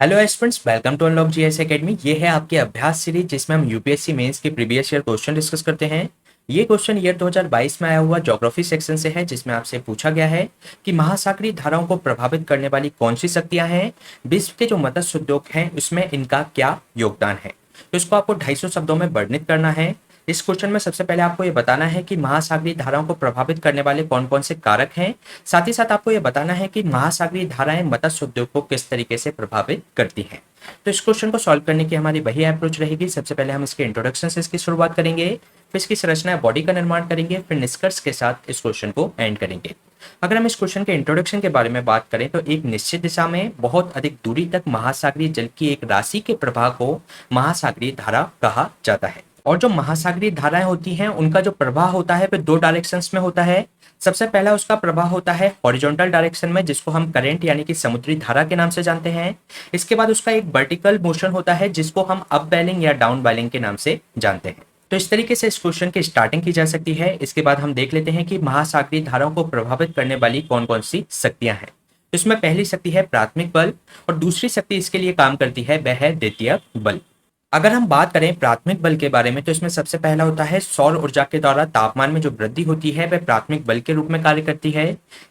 Hello aspirants, welcome to Unlock GS Academy. ये है आपकी अभ्यास सीरीज जिसमें हम यूपीएससी मेंस के प्रीवियस ईयर क्वेश्चन डिस्कस करते हैं। ये क्वेश्चन ईयर 2022 में आया हुआ ज्योग्राफी सेक्शन से है, जिसमें आपसे पूछा गया है कि महासागरीय धाराओं को प्रभावित करने वाली कौन सी शक्तियां हैं, विश्व के जो मत्स्य उद्योग हैं उसमें इनका क्या योगदान है। तो इसको आपको 250 शब्दों में वर्णित करना है। इस क्वेश्चन में सबसे पहले आपको ये बताना है कि महासागरीय धाराओं को प्रभावित करने वाले कौन कौन से कारक हैं। साथ ही साथ आपको ये बताना है कि महासागरीय धाराएं मत्स्य उद्योग को किस तरीके से प्रभावित करती हैं। तो इस क्वेश्चन को सॉल्व करने की हमारी वही अप्रोच रहेगी। सबसे पहले हम इसके इंट्रोडक्शन से इसकी शुरुआत करेंगे, फिर इसकी संरचना बॉडी का निर्माण करेंगे, फिर निष्कर्ष के साथ इस क्वेश्चन को एंड करेंगे। अगर हम इस क्वेश्चन के इंट्रोडक्शन के बारे में बात करें तो एक निश्चित दिशा में बहुत अधिक दूरी तक महासागरीय जल की एक राशि के प्रवाह को महासागरीय धारा कहा जाता है। और जो महासागरीय धाराएं होती हैं उनका जो प्रवाह होता है वह दो डायरेक्शंस में होता है। सबसे पहला उसका प्रवाह होता है हॉरिजॉन्टल डायरेक्शन में, जिसको हम करंट यानी कि समुद्री धारा के नाम से जानते हैं। इसके बाद उसका एक वर्टिकल मोशन होता है जिसको हम अप बेलिंग या डाउन बेलिंग के नाम से जानते हैं। तो इस तरीके से इस क्वेश्चन की स्टार्टिंग की जा सकती है। इसके बाद हम देख लेते हैं कि महासागरीय धाराओं को प्रभावित करने वाली कौन कौन सी शक्तियां हैं। तो इसमें पहली शक्ति है प्राथमिक बल और दूसरी शक्ति इसके लिए काम करती है वह है द्वितीयक बल। अगर हम बात करें प्राथमिक बल के बारे में तो इसमें सबसे पहला होता है सौर ऊर्जा के द्वारा तापमान में जो वृद्धि होती है वह प्राथमिक बल के रूप में कार्य करती है।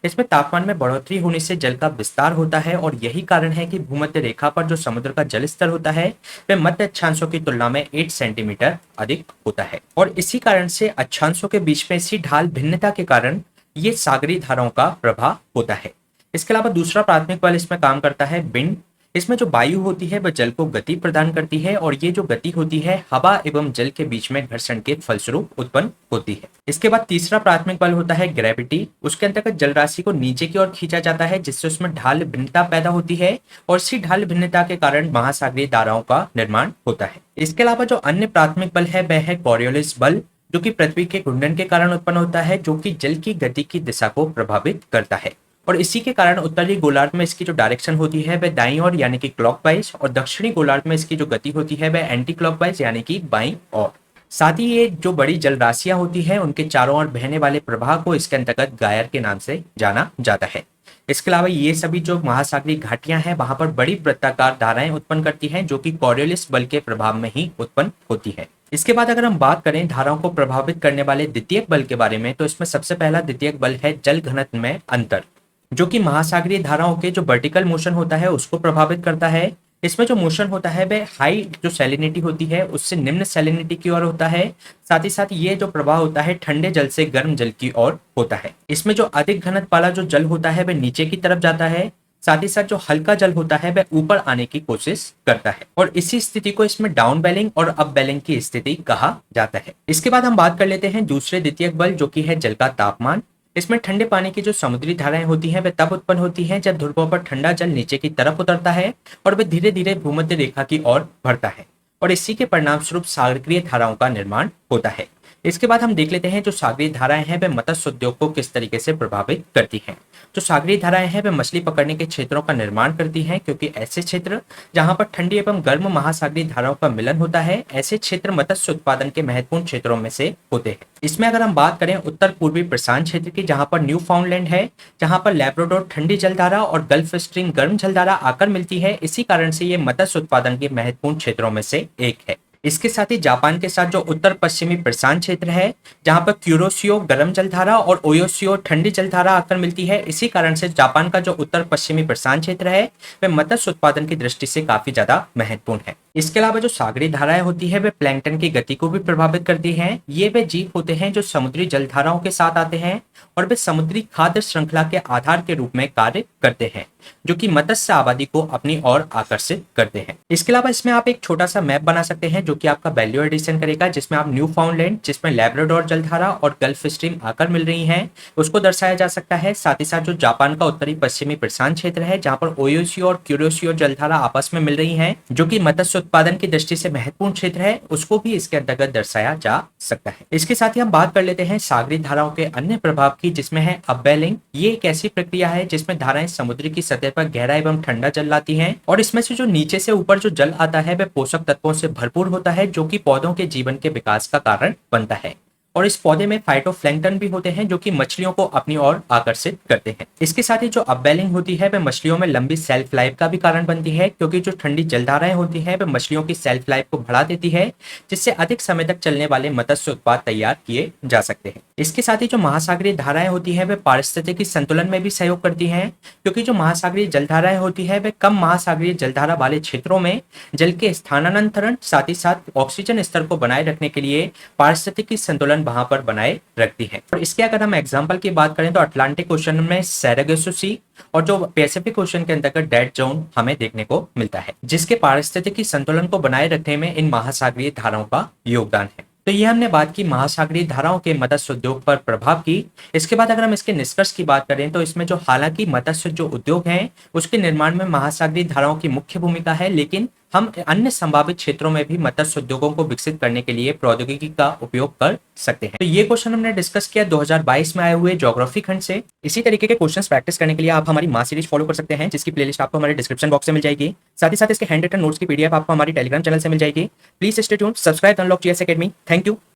इसमें तापमान में बढ़ोतरी होने से जल का विस्तार होता है और यही कारण है कि भूमध्य रेखा पर जो समुद्र का जल स्तर होता है वह मध्य अक्षांशों की तुलना में 8 सेंटीमीटर अधिक होता है। और इसी कारण से अक्षांशों के बीच में इसी ढाल भिन्नता के कारण ये सागरीय धाराओं का प्रभाव होता है। इसके अलावा दूसरा प्राथमिक बल इसमें काम करता है विंड। इसमें जो वायु होती है वह जल को गति प्रदान करती है और ये जो गति होती है हवा एवं जल के बीच में घर्षण के फलस्वरूप उत्पन्न होती है। इसके बाद तीसरा प्राथमिक बल होता है ग्रेविटी। उसके अंतर्गत जल राशि को नीचे की ओर खींचा जाता है जिससे उसमें ढाल भिन्नता पैदा होती है और इसी ढाल भिन्नता के कारण महासागरीय धाराओं का निर्माण होता है। इसके अलावा जो अन्य प्राथमिक बल है वह है कोरियोलिस बल, जो कि पृथ्वी के घूर्णन के कारण उत्पन्न होता है, जो कि जल की गति की दिशा को प्रभावित करता है। और इसी के कारण उत्तरी गोलार्ध में इसकी जो डायरेक्शन होती है वह दाईं ओर यानी कि क्लॉकवाइज और दक्षिणी गोलार्ध में इसकी जो गति होती है वह एंटी क्लॉकवाइज यानी कि बाईं ओर। साथ ही ये जो बड़ी जल राशियां होती है उनके चारों ओर बहने वाले प्रवाह को इसके अंतर्गत गायर के नाम से जाना जाता है। इसके अलावा ये सभी जो महासागरीय घाटियां हैं वहां पर बड़ी वृत्ताकार धाराएं उत्पन्न करती हैं जो कि कोरियोलिस बल के प्रभाव में ही उत्पन्न होती है। इसके बाद अगर हम बात करें धाराओं को प्रभावित करने वाले द्वितीयक बल के बारे में तो इसमें सबसे पहला द्वितीयक बल है जल घनत्व में अंतर, जो कि महासागरीय धाराओं के जो वर्टिकल मोशन होता है उसको प्रभावित करता है। इसमें जो मोशन होता है वह हाई जो सैलिनिटी होती है उससे निम्न सैलिनिटी की ओर होता है। साथ ही साथ ये जो प्रवाह होता है ठंडे जल से गर्म जल की ओर होता है। इसमें जो अधिक घनत्व वाला जो जल होता है वह नीचे की तरफ जाता है। साथ ही साथ जो हल्का जल होता है वह ऊपर आने की कोशिश करता है और इसी स्थिति को इसमें डाउन बेलिंग और अप बेलिंग की स्थिति कहा जाता है। इसके बाद हम बात कर लेते हैं दूसरे द्वितीयक बल, जो कि है जल का तापमान। इसमें ठंडे पानी की जो समुद्री धाराएं होती हैं वह तब उत्पन्न होती हैं जब ध्रुवों पर ठंडा जल नीचे की तरफ उतरता है और वह धीरे धीरे भूमध्य रेखा की ओर बढ़ता है और इसी के परिणाम स्वरूप सागरीय धाराओं का निर्माण होता है। इसके बाद हम देख लेते हैं जो सागरीय धाराएं हैं वह मत्स्य उद्योग को किस तरीके से प्रभावित करती हैं। जो सागरीय धाराएं हैं वह मछली पकड़ने के क्षेत्रों का निर्माण करती हैं, क्योंकि ऐसे क्षेत्र जहां पर ठंडी एवं गर्म महासागरीय धाराओं का मिलन होता है ऐसे क्षेत्र मत्स्य उत्पादन के महत्वपूर्ण क्षेत्रों में से होते हैं। इसमें अगर हम बात करें उत्तर पूर्वी प्रशांत क्षेत्र की, जहां पर न्यू फाउंडलैंड है, जहां पर लैब्राडोर ठंडी जलधारा और गल्फ स्ट्रीम गर्म जलधारा आकर मिलती है, इसी कारण से ये मत्स्य उत्पादन के महत्वपूर्ण क्षेत्रों में से एक है। इसके साथ ही जापान के साथ जो उत्तर पश्चिमी प्रशांत क्षेत्र है, जहां पर क्यूरोसियो गर्म जलधारा और ओयोसियो ठंडी जलधारा आकर मिलती है, इसी कारण से जापान का जो उत्तर पश्चिमी प्रशांत क्षेत्र है वह मत्स्य उत्पादन की दृष्टि से काफी ज्यादा महत्वपूर्ण है। इसके अलावा जो सागरीय धाराएं होती है वे प्लैंकटन की गति को भी प्रभावित करती हैं। ये वे जीव होते हैं जो समुद्री जलधाराओं के साथ आते हैं और वे समुद्री खाद्य श्रृंखला के आधार के रूप में कार्य करते हैं, जो कि मत्स्य आबादी को अपनी ओर आकर्षित करते हैं। इसके अलावा इसमें आप एक छोटा सा मैप बना सकते हैं जो कि आपका वैल्यू एडिशन करेगा, जिसमें आप न्यू फाउंडलैंड, जिसमें लैब्राडोर जलधारा और गल्फ स्ट्रीम आकर मिल रही हैं, उसको दर्शाया जा सकता है। साथ ही साथ जो जापान का उत्तरी पश्चिमी प्रशांत क्षेत्र है, जहां पर ओयोसियो और क्यूरोसियो जलधारा आपस में मिल रही हैं, जो कि मत्स्य उत्पादन की दृष्टि से महत्वपूर्ण क्षेत्र है, उसको भी इसके अंतर्गत दर्शाया जा सकता है। इसके साथ ही हम बात कर लेते हैं सागरीय धाराओं के अन्य प्रभाव की, जिसमें है अपवेलिंग। ये एक ऐसी प्रक्रिया है जिसमें धाराएं समुद्र की सतह पर गहरा एवं ठंडा जल लाती हैं और इसमें से जो नीचे से ऊपर जो जल आता है वह पोषक तत्वों से भरपूर होता है, जो कि पौधों के जीवन के विकास का कारण बनता है। और इस पौधे में फाइटोप्लैंक्टन भी होते हैं जो कि मछलियों को अपनी ओर आकर्षित करते हैं। इसके साथ ही जो अपवेलिंग होती है वह मछलियों में लंबी सेल्फ लाइफ का भी कारण बनती है, क्योंकि जो ठंडी जलधाराएं होती हैं वह मछलियों की सेल्फ लाइफ को बढ़ा देती है, जिससे अधिक समय तक चलने वाले मत्स्य उत्पाद तैयार किए जा सकते हैं। इसके साथ ही जो महासागरीय धाराएं होती हैं वह पारिस्थितिकी संतुलन में भी सहयोग करती हैं, क्योंकि जो महासागरीय जलधाराएं होती है वह कम महासागरीय जलधारा वाले क्षेत्रों में जल के स्थानांतरण साथ ही साथ ऑक्सीजन स्तर को बनाए रखने के लिए पारिस्थितिकी संतुलन वहां पर बनाए रखती है। और इसके अगर हम एग्जांपल की बात करें तो अटलांटिक ओशन में सैरागासो सी और जो पैसिफिक ओशन के अंतर्गत डेड जोन हमें देखने को मिलता है, जिसके पारिस्थितिकी संतुलन को बनाए रखने में इन महासागरीय धाराओं का योगदान है। तो ये हमने बात की महासागरीय धाराओं के मत्स्य उद्योग पर प्रभाव की। इसके बाद अगर हम इसके निष्कर्ष की बात करें तो इसमें जो हालांकि मत्स्य जो उद्योग है उसके निर्माण में महासागरीय धाराओं की मुख्य भूमिका है, लेकिन हम अन्य संभावित क्षेत्रों में भी मत्स्य उद्योगों को विकसित करने के लिए प्रौद्योगिकी का उपयोग कर सकते हैं। तो ये क्वेश्चन हमने डिस्कस किया 2022 में आए हुए ज्योग्राफी खंड से। इसी तरीके के क्वेश्चंस प्रैक्टिस करने के लिए आप हमारी माँ सीरीज फॉलो कर सकते हैं, जिसकी प्लेलिस्ट आपको हमारे डिस्क्रिप्शन बॉक्स में मिल जाएगी। साथ ही साथ इसके हैंड रिटन नोट्स की पीडीएफ आपको हमारी टेलीग्राम चैनल से मिल जाएगी। Please stay tuned, subscribe unlock GS academy. Thank you.